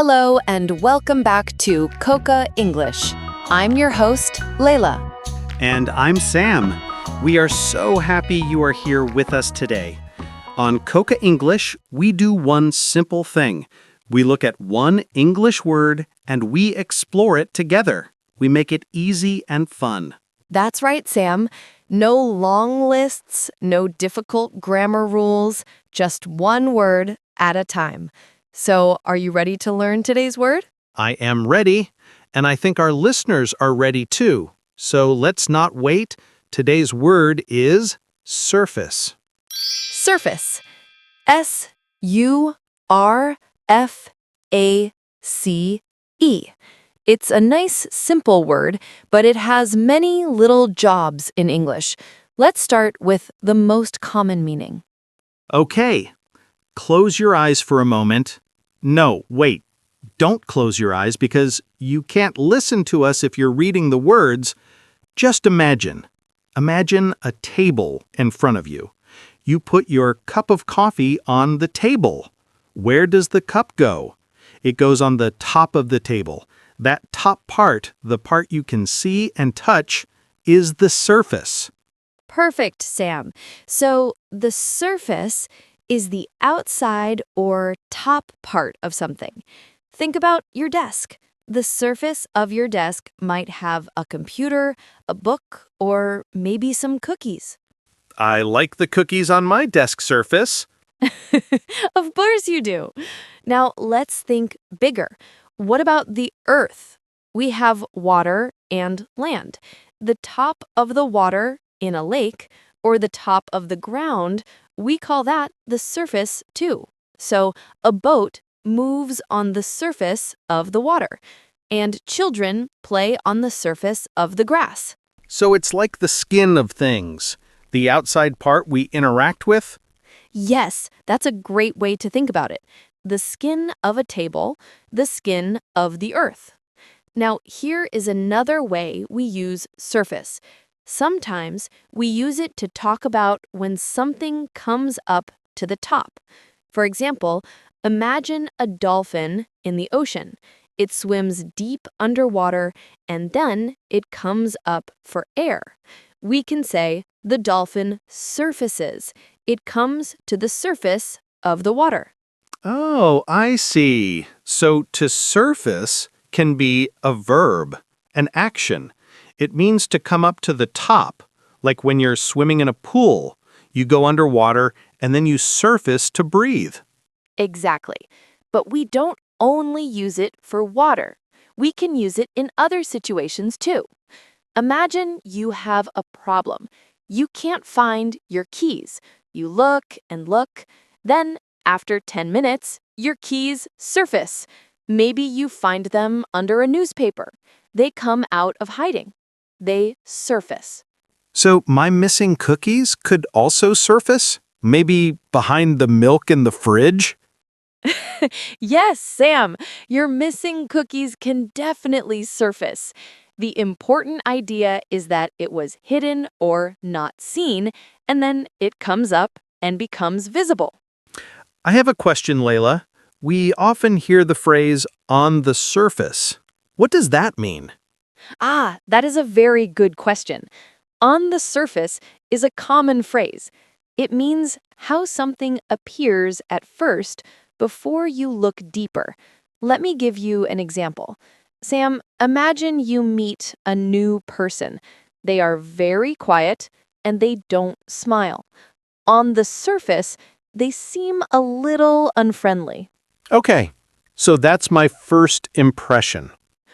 Hello and welcome back to Coca English. I'm your host, Layla. And I'm Sam. We are so happy you are here with us today. On Coca English, we do one simple thing. We look at one English word and we explore it together. We make it easy and fun. That's right, Sam. No long lists, no difficult grammar rules, just one word at a time. So, are you ready to learn today's word? I am ready, and I think our listeners are ready too. So let's not wait. Today's word is surface. Surface. S-U-R-F-A-C-E. It's a nice, simple word, but it has many little jobs in English. Let's start with the most common meaning. Okay, close your eyes for a moment. No, wait. Don't close your eyes because you can't listen to us if you're reading the words. Just imagine. Imagine a table in front of you. You put your cup of coffee on the table. Where does the cup go? It goes on the top of the table. That top part, the part you can see and touch, is the surface. Perfect, Sam. So the surface is the outside or top part of something. Think about your desk. The surface of your desk might have a computer, a book, or maybe some cookies. I like the cookies on my desk surface. Of course you do. Now let's think bigger. What about the earth? We have water and land. The top of the water in a lake or the top of the ground, we call that the surface too. So a boat moves on the surface of the water, and children play on the surface of the grass. So it's like the skin of things, the outside part we interact with? Yes, that's a great way to think about it. The skin of a table, the skin of the earth. Now, here is another way we use surface. Sometimes we use it to talk about when something comes up to the top. For example, imagine a dolphin in the ocean. It swims deep underwater and then it comes up for air. We can say the dolphin surfaces. It comes to the surface of the water. Oh, I see. So to surface can be a verb, an action. It means to come up to the top, like when you're swimming in a pool. You go underwater and then you surface to breathe. Exactly. But we don't only use it for water. We can use it in other situations too. Imagine you have a problem. You can't find your keys. You look and look. Then, after 10 minutes, your keys surface. Maybe you find them under a newspaper. They come out of hiding. They surface. So my missing cookies could also surface? Maybe behind the milk in the fridge? Yes, Sam, your missing cookies can definitely surface. The important idea is that it was hidden or not seen, and then it comes up and becomes visible. I have a question, Layla. We often hear the phrase, on the surface. What does that mean? That is a very good question. On the surface is a common phrase. It means how something appears at first before you look deeper. Let me give you an example. Sam, imagine you meet a new person. They are very quiet and they don't smile. On the surface, they seem a little unfriendly. Okay, so that's my first impression.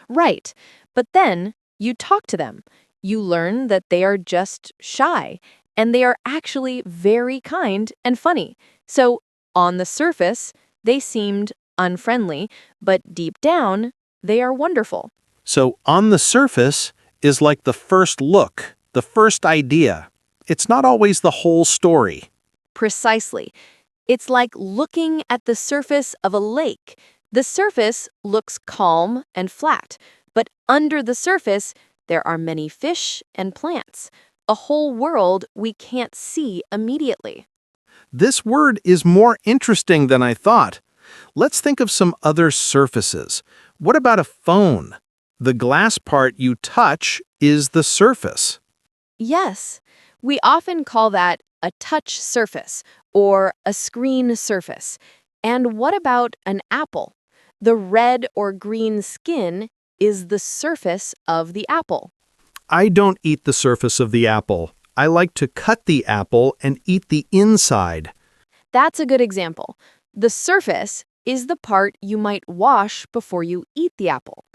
Right. But then you talk to them. You learn that they are just shy, and they are actually very kind and funny. So on the surface, they seemed unfriendly, but deep down, they are wonderful. So on the surface is like the first look, the first idea. It's not always the whole story. Precisely. It's like looking at the surface of a lake. The surface looks calm and flat, but under the surface, there are many fish and plants, a whole world we can't see immediately. This word is more interesting than I thought. Let's think of some other surfaces. What about a phone? The glass part you touch is the surface. Yes, we often call that a touch surface or a screen surface. And what about an apple? The red or green skin is the surface of the apple. I don't eat the surface of the apple. I like to cut the apple and eat the inside. That's a good example. The surface is the part you might wash before you eat the apple.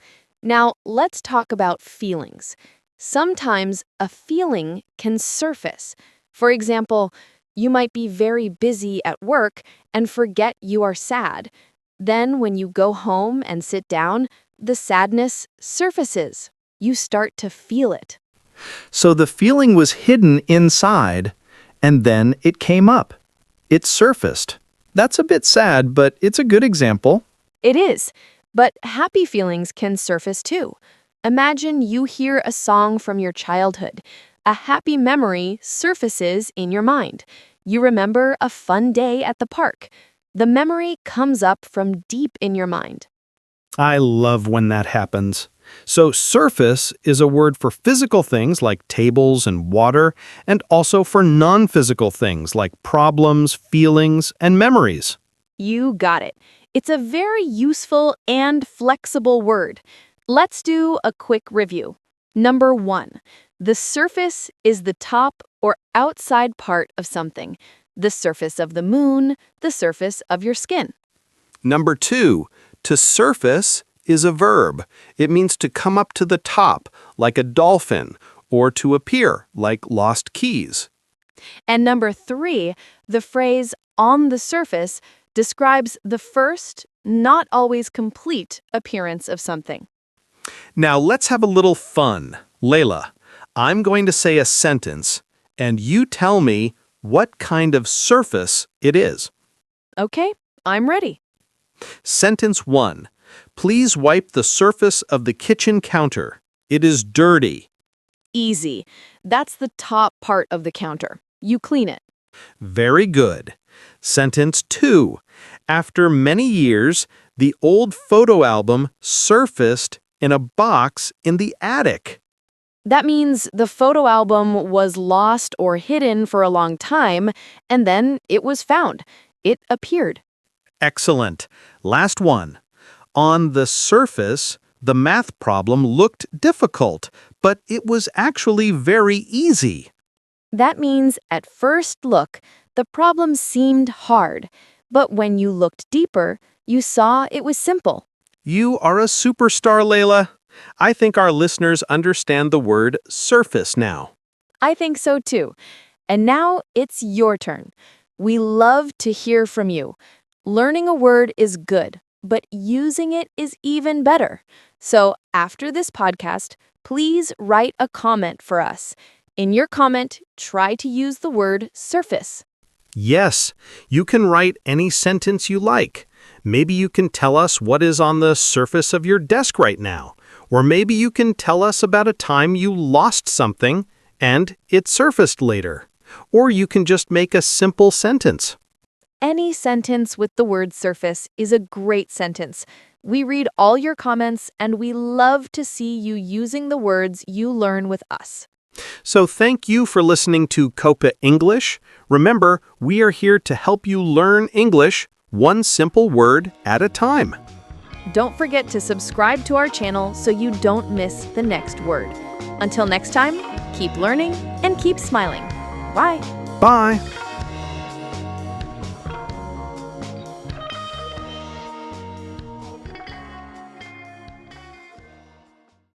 Now, let's talk about feelings. Sometimes a feeling can surface. For example, you might be very busy at work and forget you are sad. Then when you go home and sit down, the sadness surfaces. You start to feel it. So the feeling was hidden inside, and then it came up. It surfaced. That's a bit sad, but it's a good example. It is, but happy feelings can surface too. Imagine you hear a song from your childhood. A happy memory surfaces in your mind. You remember a fun day at the park. The memory comes up from deep in your mind. I love when that happens. So surface is a word for physical things like tables and water, and also for non-physical things like problems, feelings, and memories. You got it. It's a very useful and flexible word. Let's do a quick review. Number 1, the surface is the top or outside part of something. The surface of the moon, the surface of your skin. Number 2, to surface is a verb. It means to come up to the top, like a dolphin, or to appear, like lost keys. And number 3, the phrase on the surface describes the first, not always complete appearance of something. Now let's have a little fun. Layla, I'm going to say a sentence, and you tell me what kind of surface it is. Okay, I'm ready. Sentence 1. Please wipe the surface of the kitchen counter. It is dirty. Easy. That's the top part of the counter. You clean it. Very good. Sentence 2. After many years, the old photo album surfaced in a box in the attic. That means the photo album was lost or hidden for a long time, and then it was found. It appeared. Excellent. Last one. On the surface, the math problem looked difficult, but it was actually very easy. That means at first look, the problem seemed hard, but when you looked deeper, you saw it was simple. You are a superstar, Layla. I think our listeners understand the word surface now. I think so too. And now it's your turn. We love to hear from you. Learning a word is good, but using it is even better. So after this podcast, please write a comment for us. In your comment, try to use the word surface. Yes, you can write any sentence you like. Maybe you can tell us what is on the surface of your desk right now. Or maybe you can tell us about a time you lost something and it surfaced later. Or you can just make a simple sentence. Any sentence with the word surface is a great sentence. We read all your comments and we love to see you using the words you learn with us. So thank you for listening to Coca English. Remember, we are here to help you learn English one simple word at a time. Don't forget to subscribe to our channel so you don't miss the next word. Until next time, keep learning and keep smiling. Bye. Bye.